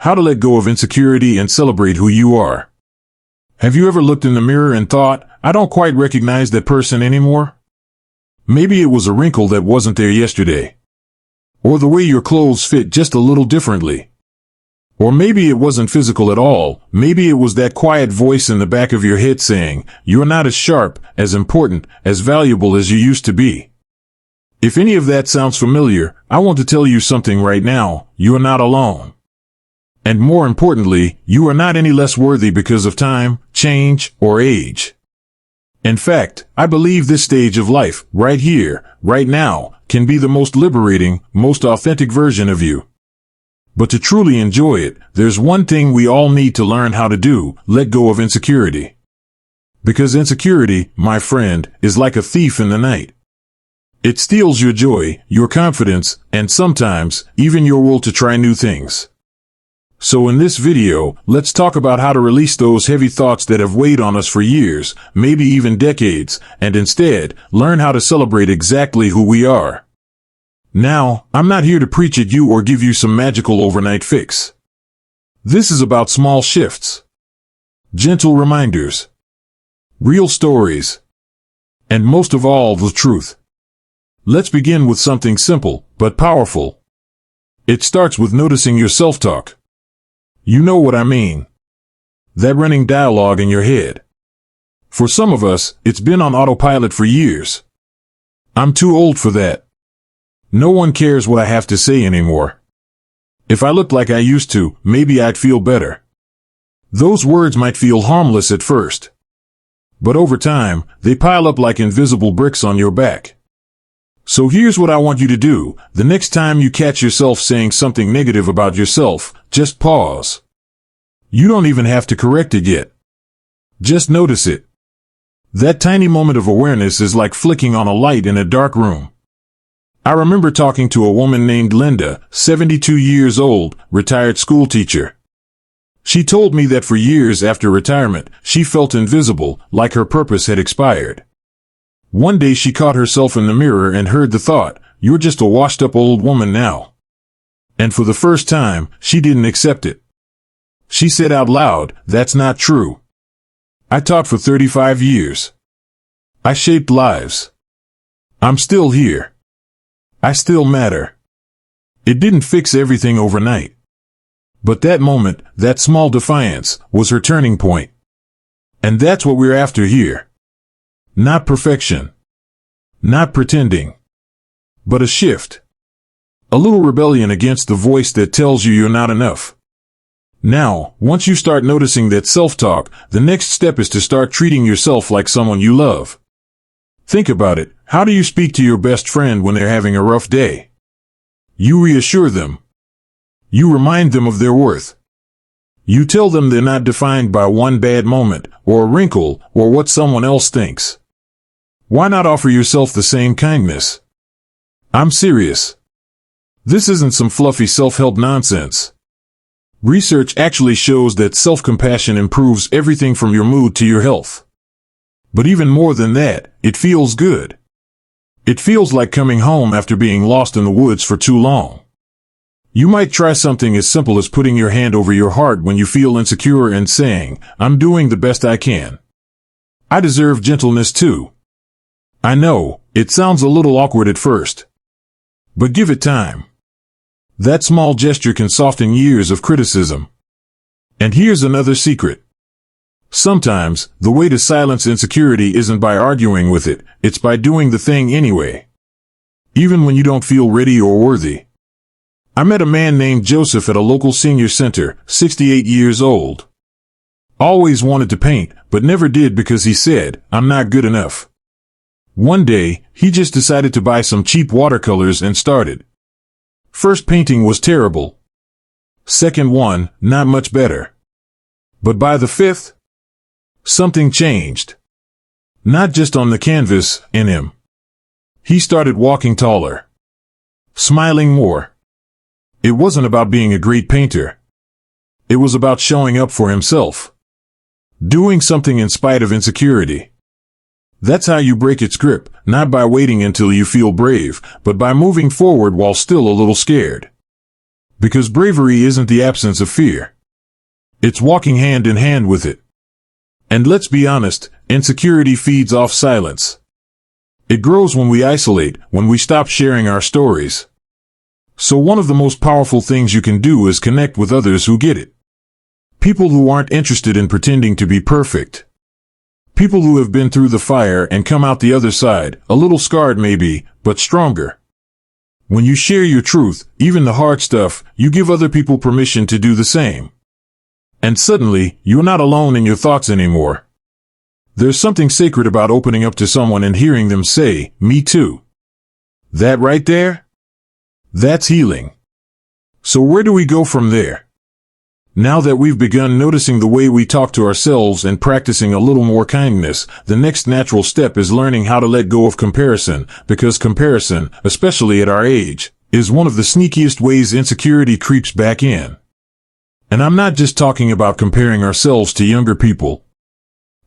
how to let go of insecurity and celebrate who you are. Have you ever looked in the mirror and thought, I don't quite recognize that person anymore? Maybe it was a wrinkle that wasn't there yesterday. Or the way your clothes fit just a little differently. Or maybe it wasn't physical at all. Maybe it was that quiet voice in the back of your head saying, you're not as sharp, as important, as valuable as you used to be. If any of that sounds familiar, I want to tell you something right now. You are not alone. And more importantly, you are not any less worthy because of time, change, or age. In fact, I believe this stage of life, right here, right now, can be the most liberating, most authentic version of you. But to truly enjoy it, there's one thing we all need to learn how to do: let go of insecurity. Because insecurity, my friend, is like a thief in the night. It steals your joy, your confidence, and sometimes, even your will to try new things. So in this video, let's talk about how to release those heavy thoughts that have weighed on us for years, maybe even decades, and instead, learn how to celebrate exactly who we are. Now, I'm not here to preach at you or give you some magical overnight fix. This is about small shifts, gentle reminders, real stories, and most of all, the truth. Let's begin with something simple, but powerful. It starts with noticing your self-talk. You know what I mean. That running dialogue in your head. For some of us, it's been on autopilot for years. I'm too old for that. No one cares what I have to say anymore. If I looked like I used to, maybe I'd feel better. Those words might feel harmless at first. But over time, they pile up like invisible bricks on your back. So here's what I want you to do. The next time you catch yourself saying something negative about yourself, just pause. You don't even have to correct it yet. Just notice it. That tiny moment of awareness is like flicking on a light in a dark room. I remember talking to a woman named Linda, 72 years old, retired school teacher. She told me that for years after retirement, she felt invisible, like her purpose had expired. One day she caught herself in the mirror and heard the thought, "You're just a washed-up old woman now." And for the first time, she didn't accept it. She said out loud, "That's not true. I taught for 35 years. I shaped lives. I'm still here. I still matter." It didn't fix everything overnight. But that moment, that small defiance, was her turning point. And that's what we're after here. Not perfection. Not pretending. But a shift. A little rebellion against the voice that tells you you're not enough. Now, once you start noticing that self-talk, the next step is to start treating yourself like someone you love. Think about it. How do you speak to your best friend when they're having a rough day? You reassure them. You remind them of their worth. You tell them they're not defined by one bad moment, or a wrinkle, or what someone else thinks. Why not offer yourself the same kindness? I'm serious. This isn't some fluffy self-help nonsense. Research actually shows that self-compassion improves everything from your mood to your health. But even more than that, it feels good. It feels like coming home after being lost in the woods for too long. You might try something as simple as putting your hand over your heart when you feel insecure and saying, "I'm doing the best I can. I deserve gentleness too." I know, it sounds a little awkward at first. But give it time. That small gesture can soften years of criticism. And here's another secret. Sometimes, the way to silence insecurity isn't by arguing with it, it's by doing the thing anyway. Even when you don't feel ready or worthy. I met a man named Joseph at a local senior center, 68 years old. Always wanted to paint, but never did because he said, "I'm not good enough." One day, he just decided to buy some cheap watercolors and started. First painting was terrible. Second one, not much better. But by the fifth, something changed. Not just on the canvas, in him. He started walking taller. Smiling more. It wasn't about being a great painter. It was about showing up for himself. Doing something in spite of insecurity. That's how you break its grip, not by waiting until you feel brave, but by moving forward while still a little scared. Because bravery isn't the absence of fear. It's walking hand in hand with it. And let's be honest, insecurity feeds off silence. It grows when we isolate, when we stop sharing our stories. So one of the most powerful things you can do is connect with others who get it. People who aren't interested in pretending to be perfect. People who have been through the fire and come out the other side, a little scarred maybe, but stronger. When you share your truth, even the hard stuff, you give other people permission to do the same. And suddenly, you're not alone in your thoughts anymore. There's something sacred about opening up to someone and hearing them say, "Me too." That right there? That's healing. So where do we go from there? Now that we've begun noticing the way we talk to ourselves and practicing a little more kindness, the next natural step is learning how to let go of comparison, because comparison, especially at our age, is one of the sneakiest ways insecurity creeps back in. And I'm not just talking about comparing ourselves to younger people.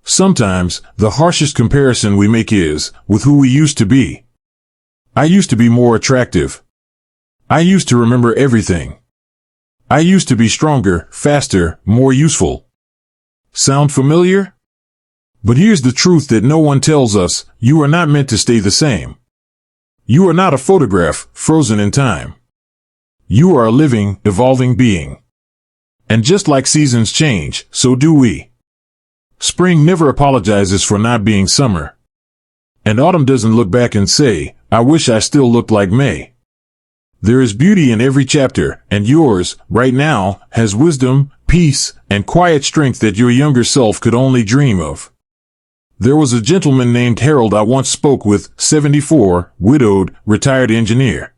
Sometimes, the harshest comparison we make is with who we used to be. I used to be more attractive. I used to remember everything. I used to be stronger, faster, more useful. Sound familiar? But here's the truth that no one tells us: you are not meant to stay the same. You are not a photograph, frozen in time. You are a living, evolving being. And just like seasons change, so do we. Spring never apologizes for not being summer. And autumn doesn't look back and say, "I wish I still looked like May." There is beauty in every chapter, and yours, right now, has wisdom, peace, and quiet strength that your younger self could only dream of. There was a gentleman named Harold I once spoke with, 74, widowed, retired engineer.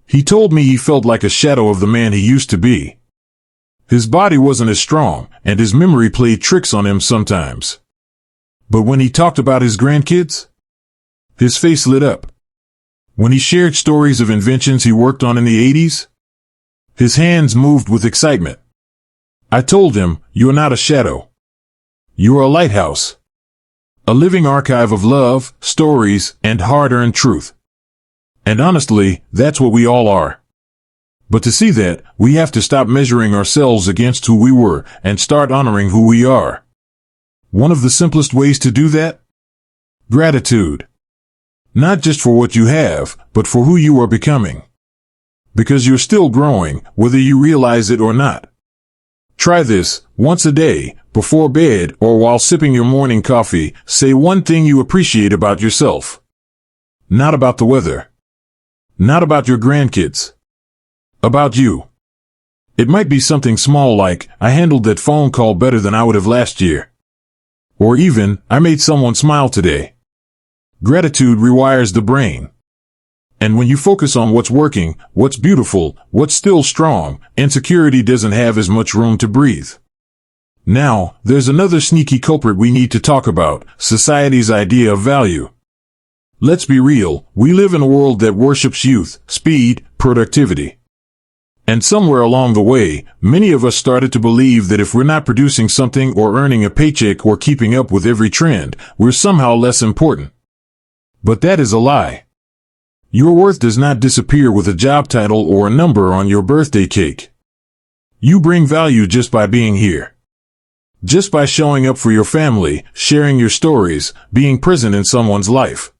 He told me he felt like a shadow of the man he used to be. His body wasn't as strong, and his memory played tricks on him sometimes. But when he talked about his grandkids, his face lit up. When he shared stories of inventions he worked on in the 80s, his hands moved with excitement. I told him, "You're not a shadow. You're a lighthouse. A living archive of love, stories, and hard-earned truth." And honestly, that's what we all are. But to see that, we have to stop measuring ourselves against who we were and start honoring who we are. One of the simplest ways to do that? Gratitude. Not just for what you have, but for who you are becoming. Because you're still growing, whether you realize it or not. Try this: once a day, before bed or while sipping your morning coffee, say one thing you appreciate about yourself. Not about the weather. Not about your grandkids. About you. It might be something small like, "I handled that phone call better than I would have last year." Or even, "I made someone smile today." Gratitude rewires the brain. And when you focus on what's working, what's beautiful, what's still strong, insecurity doesn't have as much room to breathe. Now, there's another sneaky culprit we need to talk about: society's idea of value. Let's be real, we live in a world that worships youth, speed, productivity. And somewhere along the way, many of us started to believe that if we're not producing something or earning a paycheck or keeping up with every trend, we're somehow less important. But that is a lie. Your worth does not disappear with a job title or a number on your birthday cake. You bring value just by being here. Just by showing up for your family, sharing your stories, being present in someone's life.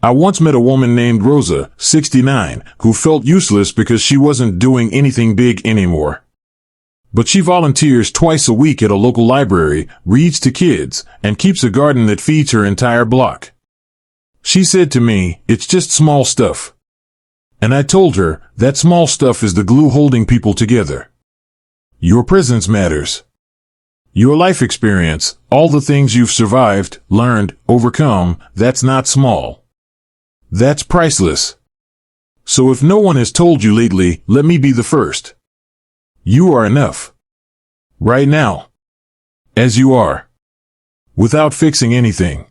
I once met a woman named Rosa, 69, who felt useless because she wasn't doing anything big anymore. But she volunteers twice a week at a local library, reads to kids, and keeps a garden that feeds her entire block. She said to me, "It's just small stuff." And I told her, that small stuff is the glue holding people together. Your presence matters. Your life experience, all the things you've survived, learned, overcome, that's not small. That's priceless. So if no one has told you lately, let me be the first. You are enough. Right now. As you are. Without fixing anything.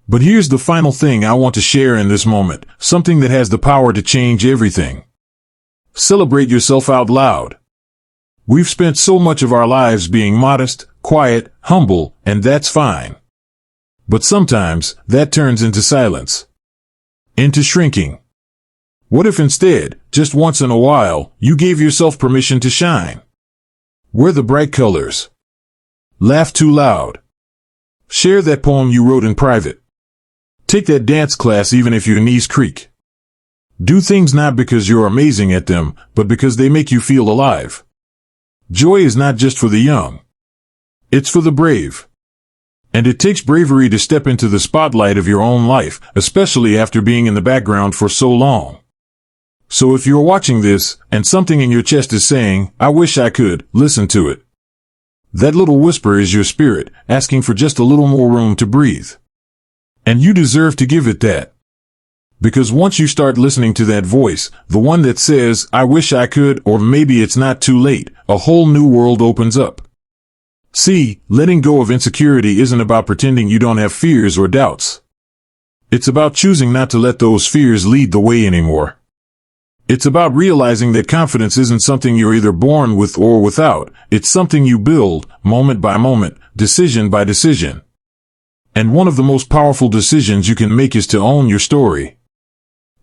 But here's the final thing I want to share in this moment, something that has the power to change everything. Celebrate yourself out loud. We've spent so much of our lives being modest, quiet, humble, and that's fine. But sometimes, that turns into silence. Into shrinking. What if instead, just once in a while, you gave yourself permission to shine? Wear the bright colors. Laugh too loud. Share that poem you wrote in private. Take that dance class even if your knees creak. Do things not because you're amazing at them, but because they make you feel alive. Joy is not just for the young. It's for the brave. And it takes bravery to step into the spotlight of your own life, especially after being in the background for so long. So if you're watching this, and something in your chest is saying, "I wish I could," listen to it. That little whisper is your spirit, asking for just a little more room to breathe. And you deserve to give it that. Because once you start listening to that voice, the one that says, "I wish I could," or "maybe it's not too late," a whole new world opens up. See, letting go of insecurity isn't about pretending you don't have fears or doubts. It's about choosing not to let those fears lead the way anymore. It's about realizing that confidence isn't something you're either born with or without. It's something you build, moment by moment, decision by decision. And one of the most powerful decisions you can make is to own your story.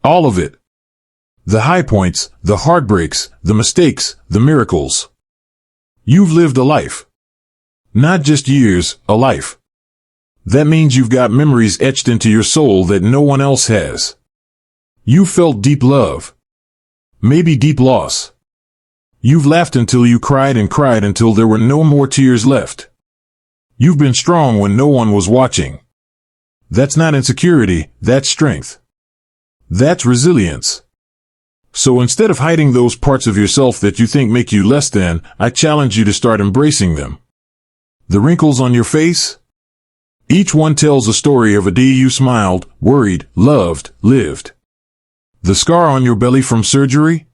All of it. The high points, the heartbreaks, the mistakes, the miracles. You've lived a life. Not just years, a life. That means you've got memories etched into your soul that no one else has. You felt deep love. Maybe deep loss. You've laughed until you cried and cried until there were no more tears left. You've been strong when no one was watching. That's not insecurity, that's strength. That's resilience. So instead of hiding those parts of yourself that you think make you less than, I challenge you to start embracing them. The wrinkles on your face? Each one tells a story of a day you smiled, worried, loved, lived. The scar on your belly from surgery?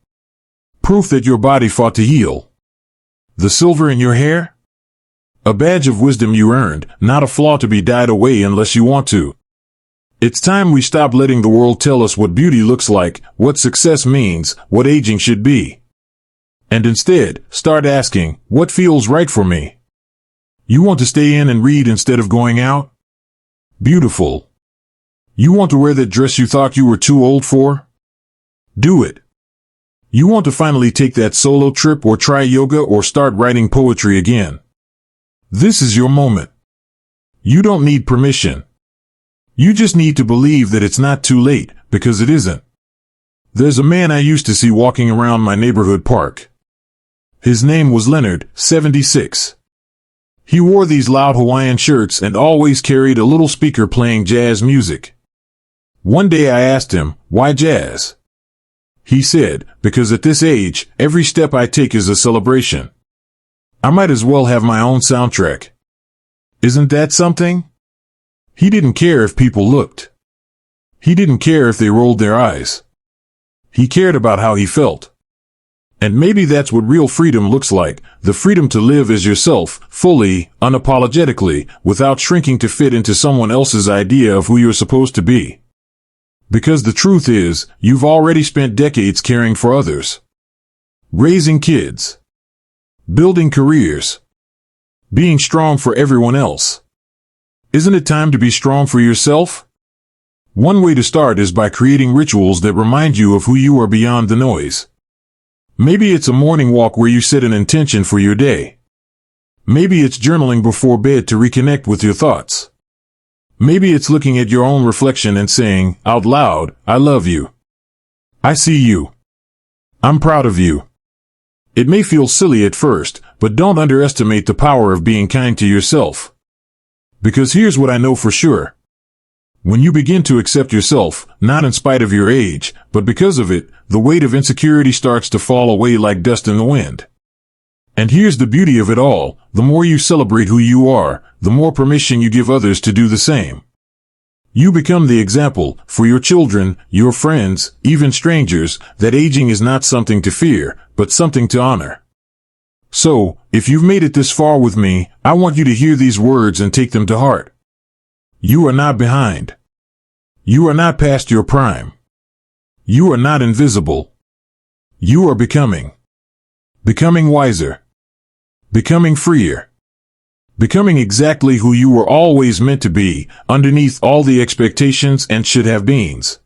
Proof that your body fought to heal. The silver in your hair? A badge of wisdom you earned, not a flaw to be dyed away unless you want to. It's time we stop letting the world tell us what beauty looks like, what success means, what aging should be. And instead, start asking, what feels right for me? You want to stay in and read instead of going out? Beautiful. You want to wear that dress you thought you were too old for? Do it. You want to finally take that solo trip or try yoga or start writing poetry again? This is your moment. You don't need permission. You just need to believe that it's not too late, because it isn't. There's a man I used to see walking around my neighborhood park. His name was Leonard, 76. He wore these loud Hawaiian shirts and always carried a little speaker playing jazz music. One day I asked him, "Why jazz?" He said, "Because at this age, every step I take is a celebration. I might as well have my own soundtrack." Isn't that something? He didn't care if people looked. He didn't care if they rolled their eyes. He cared about how he felt. And maybe that's what real freedom looks like, the freedom to live as yourself, fully, unapologetically, without shrinking to fit into someone else's idea of who you're supposed to be. Because the truth is, you've already spent decades caring for others. Raising kids. Building careers. Being strong for everyone else. Isn't it time to be strong for yourself? One way to start is by creating rituals that remind you of who you are beyond the noise. Maybe it's a morning walk where you set an intention for your day. Maybe it's journaling before bed to reconnect with your thoughts. Maybe it's looking at your own reflection and saying, out loud, "I love you. I see you. I'm proud of you." It may feel silly at first, but don't underestimate the power of being kind to yourself. Because here's what I know for sure. When you begin to accept yourself, not in spite of your age, but because of it, the weight of insecurity starts to fall away like dust in the wind. And here's the beauty of it all, the more you celebrate who you are, the more permission you give others to do the same. You become the example, for your children, your friends, even strangers, that aging is not something to fear, but something to honor. So, if you've made it this far with me, I want you to hear these words and take them to heart. You are not behind. You are not past your prime. You are not invisible. You are becoming. Becoming wiser. Becoming freer. Becoming exactly who you were always meant to be, underneath all the expectations and should-have-beens.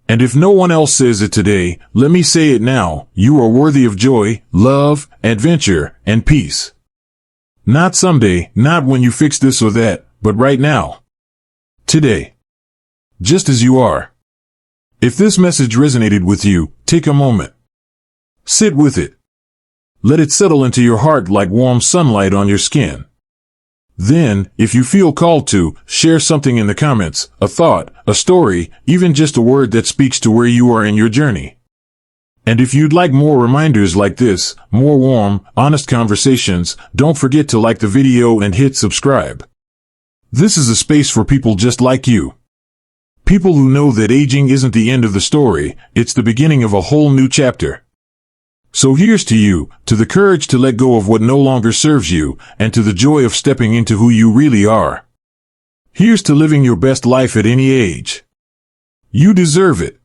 And if no one else says it today, let me say it now. You are worthy of joy, love, adventure, and peace. Not someday, not when you fix this or that, but right now. Today. Just as you are. If this message resonated with you, take a moment. Sit with it. Let it settle into your heart like warm sunlight on your skin. Then, if you feel called to, share something in the comments, a thought, a story, even just a word that speaks to where you are in your journey. And if you'd like more reminders like this, more warm, honest conversations, don't forget to like the video and hit subscribe. This is a space for people just like you. People who know that aging isn't the end of the story, it's the beginning of a whole new chapter. So here's to you, to the courage to let go of what no longer serves you, and to the joy of stepping into who you really are. Here's to living your best life at any age. You deserve it.